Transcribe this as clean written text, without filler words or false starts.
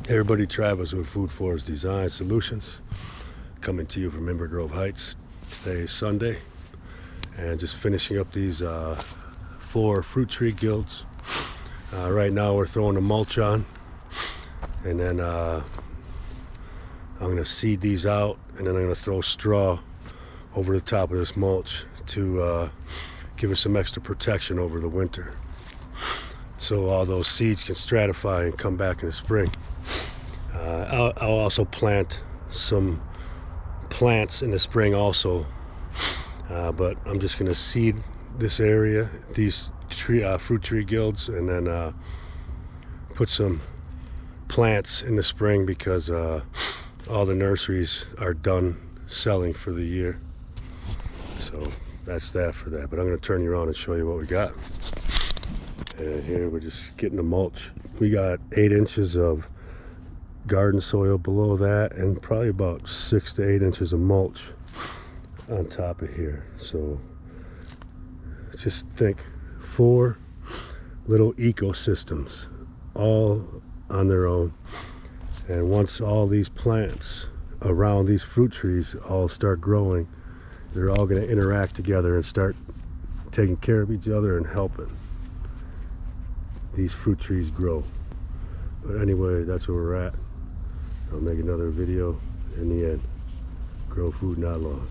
Hey everybody, Travis with Food Forest Design Solutions, coming to you from Ember Grove Heights. Today is Sunday, and just finishing up these 4 fruit tree guilds. Right now we're throwing the mulch on, and then I'm going to seed these out, and then I'm going to throw straw over the top of this mulch to give us some extra protection over the winter, so all those seeds can stratify and come back in the spring. I'll also plant some plants in the spring also, but I'm just going to seed this area, these fruit tree guilds, and then put some plants in the spring because all the nurseries are done selling for the year. So that's that for that, but I'm going to turn you around and show you what we got. And here we're just getting the mulch. We got 8 inches of garden soil below that, and probably about 6 to 8 inches of mulch on top of here. So just think 4 little ecosystems all on their own, and once all these plants around these fruit trees all start growing, they're all going to interact together and start taking care of each other and helping these fruit trees grow. But anyway, that's where we're at. I'll make another video in the end. Grow food, not laws.